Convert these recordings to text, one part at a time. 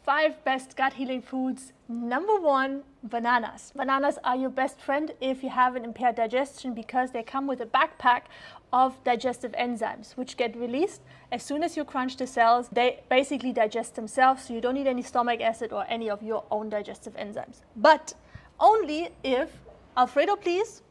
5 best gut healing foods. Number 1, bananas. Bananas are your best friend if you have an impaired digestion because they come with a backpack of digestive enzymes which get released as soon as you crunch the cells. They basically digest themselves, so you don't need any stomach acid or any of your own digestive enzymes. But only if, Alfredo please,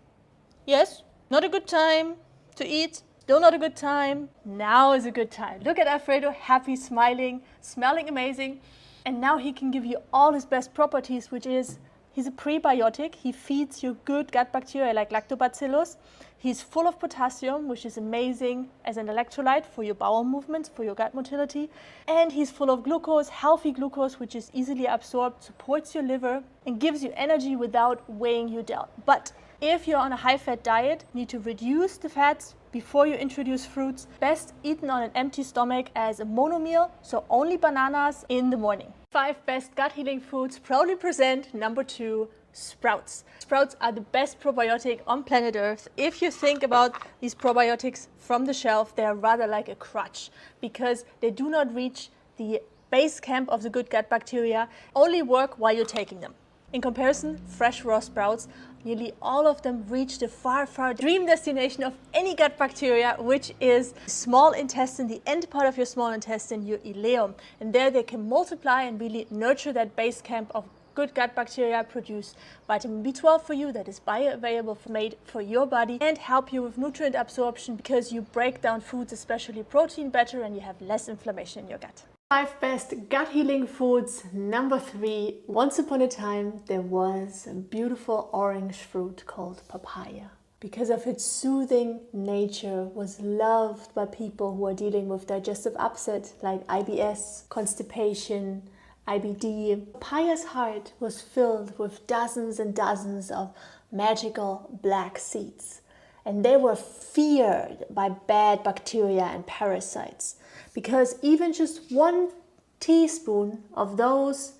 yes, not a good time to eat, still not a good time, now is a good time. Look at Alfredo, happy, smiling, smelling amazing. And now he can give you all his best properties, which is he's a prebiotic. He feeds you good gut bacteria like lactobacillus. He's full of potassium, which is amazing as an electrolyte for your bowel movements, for your gut motility. And he's full of glucose, healthy glucose, which is easily absorbed, supports your liver, and gives you energy without weighing you down. But if you're on a high-fat diet, you need to reduce the fats before you introduce fruits. Best eaten on an empty stomach as a mono meal, so only bananas in the morning. 5 best gut healing foods proudly present number 2, sprouts. Sprouts are the best probiotic on planet Earth. If you think about these probiotics from the shelf, they are rather like a crutch because they do not reach the base camp of the good gut bacteria, only work while you're taking them. In comparison, fresh raw sprouts, nearly all of them reach the far dream destination of any gut bacteria, which is small intestine, the end part of your small intestine, your ileum. And there they can multiply and really nurture that base camp of good gut bacteria, produce vitamin B12 for you that is bioavailable made for your body, and help you with nutrient absorption because you break down foods, especially protein, better, and you have less inflammation in your gut. 5 best gut healing foods. Number 3, once upon a time there was a beautiful orange fruit called papaya. Because of its soothing nature, was loved by people who are dealing with digestive upset like IBS, constipation, IBD. Papaya's heart was filled with dozens and dozens of magical black seeds. And they were feared by bad bacteria and parasites because even just 1 teaspoon of those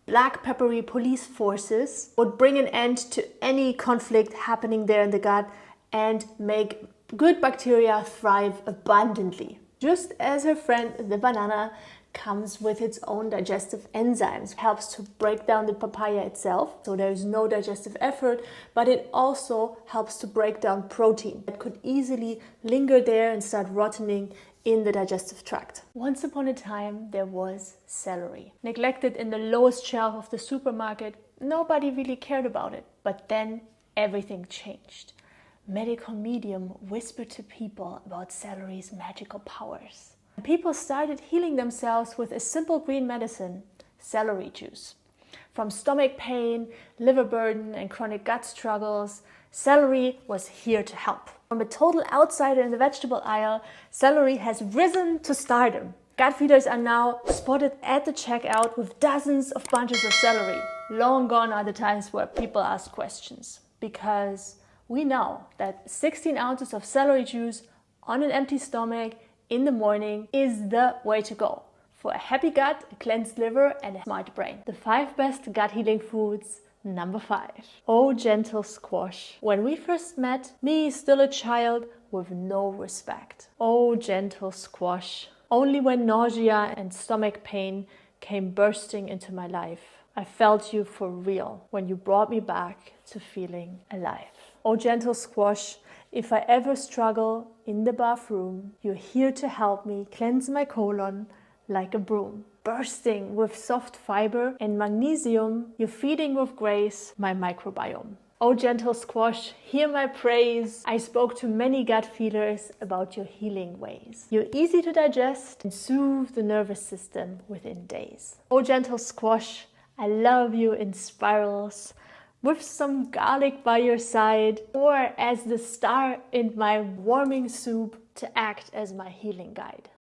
black peppery police forces would bring an end to any conflict happening there in the gut and make good bacteria thrive abundantly. Just as her friend the banana comes with its own digestive enzymes, helps to break down the papaya itself, so there is no digestive effort, but it also helps to break down protein that could easily linger there and start rotting in the digestive tract. Once upon a time there was celery, neglected in the lowest shelf of the supermarket. Nobody really cared about it, but then everything changed. Medical medium whispered to people about celery's magical powers. People started healing themselves with a simple green medicine, celery juice. From stomach pain, liver burden, and chronic gut struggles, celery was here to help. From a total outsider in the vegetable aisle, celery has risen to stardom. Gut feeders are now spotted at the checkout with dozens of bunches of celery. Long gone are the times where people ask questions, because we know that 16 ounces of celery juice on an empty stomach in the morning is the way to go for a happy gut, a cleansed liver, and a smart brain. The 5 best gut healing foods. Number 5. Oh, gentle squash. When we first met, me still a child with no respect. Oh, gentle squash. Only when nausea and stomach pain came bursting into my life, I felt you for real when you brought me back to feeling alive. Oh, gentle squash. If I ever struggle in the bathroom, you're here to help me cleanse my colon like a broom. Bursting with soft fiber and magnesium, you're feeding with grace my microbiome. Oh, gentle squash, hear my praise. I spoke to many gut feelers about your healing ways. You're easy to digest and soothe the nervous system within days. Oh, gentle squash, I love you in spirals, with some garlic by your side, or as the star in my warming soup to act as my healing guide.